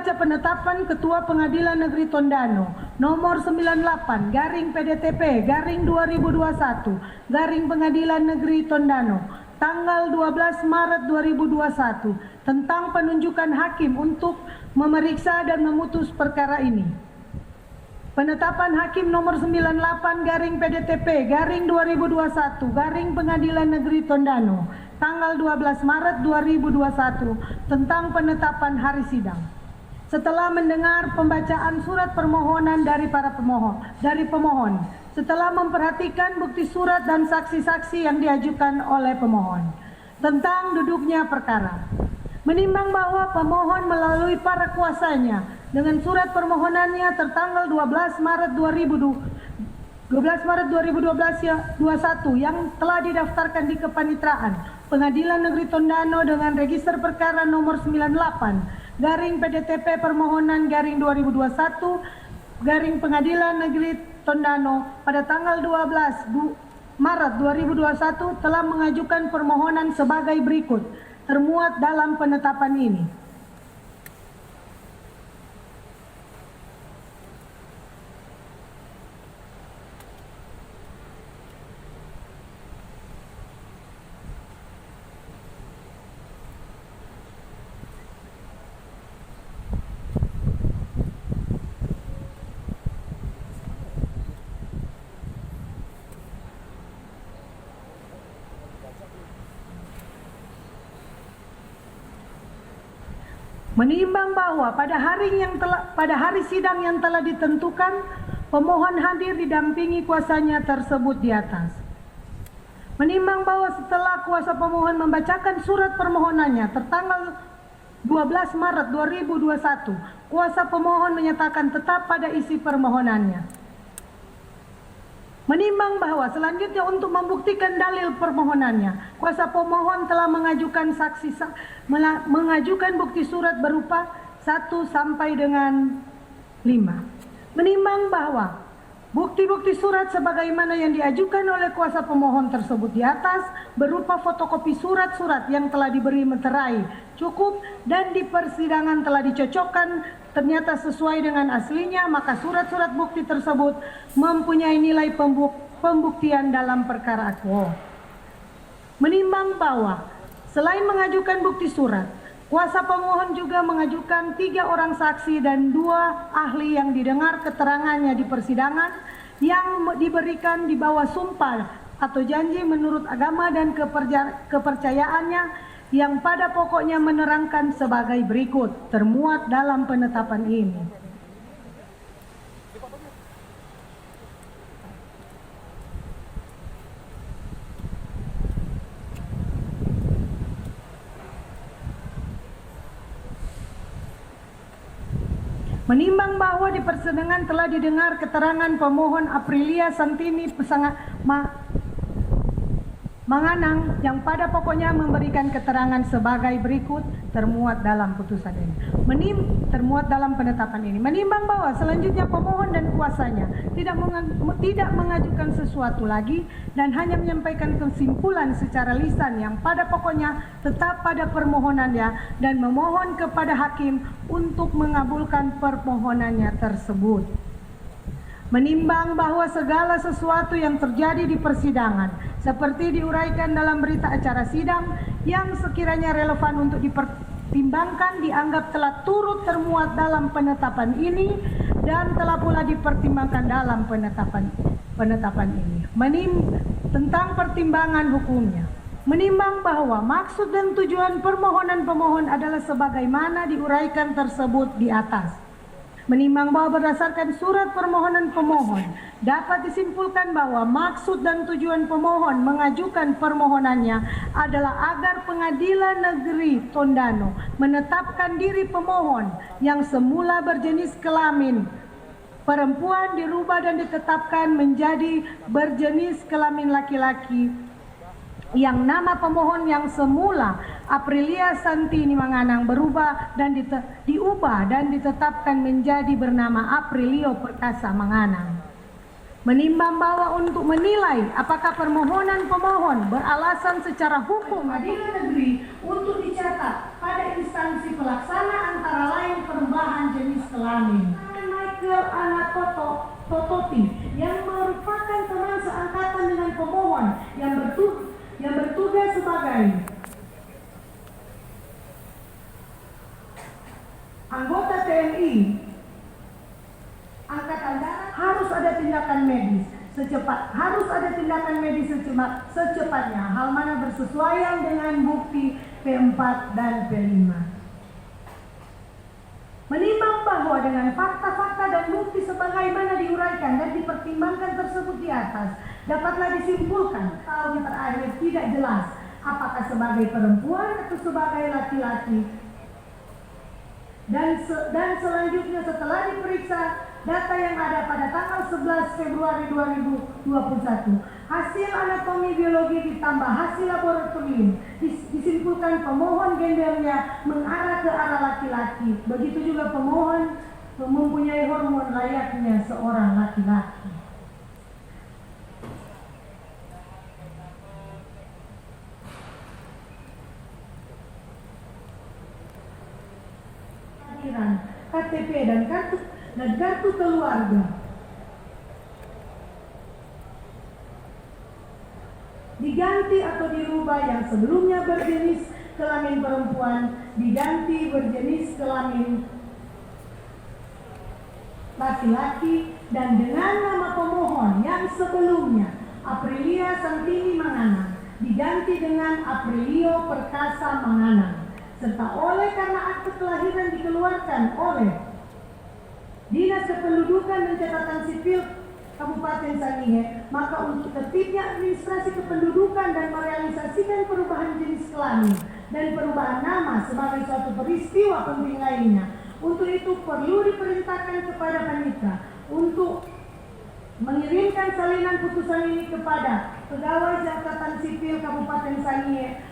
membaca penetapan Ketua Pengadilan Negeri Tondano nomor 98 garing PDTP garing 2021 garing Pengadilan Negeri Tondano tanggal 12 Maret 2021 tentang penunjukan hakim untuk memeriksa dan memutus perkara ini. Penetapan hakim nomor 98 garing PDTP garing 2021 garing Pengadilan Negeri Tondano tanggal 12 Maret 2021 tentang penetapan hari sidang. Setelah mendengar pembacaan surat permohonan dari pemohon, setelah memperhatikan bukti surat dan saksi-saksi yang diajukan oleh pemohon tentang duduknya perkara, menimbang bahwa pemohon melalui para kuasanya dengan surat permohonannya tertanggal 12 Maret 2021 yang telah didaftarkan di Kepanitraan Pengadilan Negeri Tondano dengan register perkara nomor 98 garing PDTP permohonan garing 2021 garing Pengadilan Negeri Tondano pada tanggal 12 Maret 2021 telah mengajukan permohonan sebagai berikut termuat dalam penetapan ini. Menimbang bahwa pada hari sidang yang telah ditentukan, pemohon hadir didampingi kuasanya tersebut di atas. Menimbang bahwa setelah kuasa pemohon membacakan surat permohonannya tertanggal 12 Maret 2021, kuasa pemohon menyatakan tetap pada isi permohonannya. Menimbang bahwa selanjutnya untuk membuktikan dalil permohonannya, kuasa pemohon telah mengajukan bukti surat berupa 1 sampai dengan 5. Menimbang bahwa bukti-bukti surat sebagaimana yang diajukan oleh kuasa pemohon tersebut di atas berupa fotokopi surat-surat yang telah diberi meterai cukup dan di persidangan telah dicocokkan ternyata sesuai dengan aslinya, maka surat-surat bukti tersebut mempunyai nilai pembuktian dalam perkara akuo. Menimbang bahwa selain mengajukan bukti surat, kuasa pemohon juga mengajukan 3 orang saksi dan 2 ahli yang didengar keterangannya di persidangan yang diberikan di bawah sumpah atau janji menurut agama dan kepercayaannya yang pada pokoknya menerangkan sebagai berikut termuat dalam penetapan ini. Menimbang bahwa di persidangan telah didengar keterangan pemohon Aprilia Santini Manganang yang pada pokoknya memberikan keterangan sebagai berikut termuat dalam putusan ini. Termuat dalam penetapan ini. Menimbang bahwa selanjutnya pemohon dan kuasanya tidak mengajukan sesuatu lagi dan hanya menyampaikan kesimpulan secara lisan yang pada pokoknya tetap pada permohonannya dan memohon kepada hakim untuk mengabulkan permohonannya tersebut. Menimbang bahwa segala sesuatu yang terjadi di persidangan seperti diuraikan dalam berita acara sidang yang sekiranya relevan untuk dipertimbangkan dianggap telah turut termuat dalam penetapan ini dan telah pula dipertimbangkan dalam penetapan ini. Tentang pertimbangan hukumnya, menimbang bahwa maksud dan tujuan permohonan pemohon adalah sebagaimana diuraikan tersebut di atas. Menimbang bahwa berdasarkan surat permohonan pemohon dapat disimpulkan bahwa maksud dan tujuan pemohon mengajukan permohonannya adalah agar Pengadilan Negeri Tondano menetapkan diri pemohon yang semula berjenis kelamin perempuan dirubah dan ditetapkan menjadi berjenis kelamin laki-laki, yang nama pemohon yang semula Aprilia Santini Manganang berubah dan diubah dan ditetapkan menjadi bernama Aprilio Perkasa Manganang. Menimbang bahwa untuk menilai apakah permohonan pemohon beralasan secara hukum Pengadilan Negeri untuk dicatat pada instansi pelaksana antara lain perubahan kelamin. Michael Anatoti yang merupakan teman seangkatan dengan pemohon yang bertugas sebagai anggota TNI Angkatan Darat, harus ada tindakan medis secepatnya. Hal mana bersesuaian dengan bukti P4 dan P5. Menimbang bahwa dengan fakta-fakta dan bukti sebagaimana diuraikan dan dipertimbangkan tersebut di atas, dapatlah disimpulkan tahun terakhir tidak jelas apakah sebagai perempuan atau sebagai laki-laki. Dan selanjutnya setelah diperiksa data yang ada pada tanggal 11 Februari 2021, hasil anatomi biologi ditambah hasil laboratorium, disimpulkan pemohon gendernya mengarah ke arah laki-laki. Begitu juga pemohon mempunyai hormon layaknya seorang laki-laki. KTP dan kartu keluarga diganti atau dirubah, yang sebelumnya berjenis kelamin perempuan diganti berjenis kelamin laki-laki, dan dengan nama pemohon yang sebelumnya Aprilia Santini Manganang diganti dengan Aprilio Perkasa Manganang, serta oleh karena akte kelahiran dikeluarkan oleh Dinas Kependudukan dan Catatan Sipil Kabupaten Sangihe, maka untuk tertibnya administrasi kependudukan dan merealisasikan perubahan jenis kelamin dan perubahan nama sebagai suatu peristiwa penting lainnya, untuk itu perlu diperintahkan kepada Panitra untuk mengirimkan salinan putusan ini kepada Pegawai Catatan Sipil Kabupaten Sangihe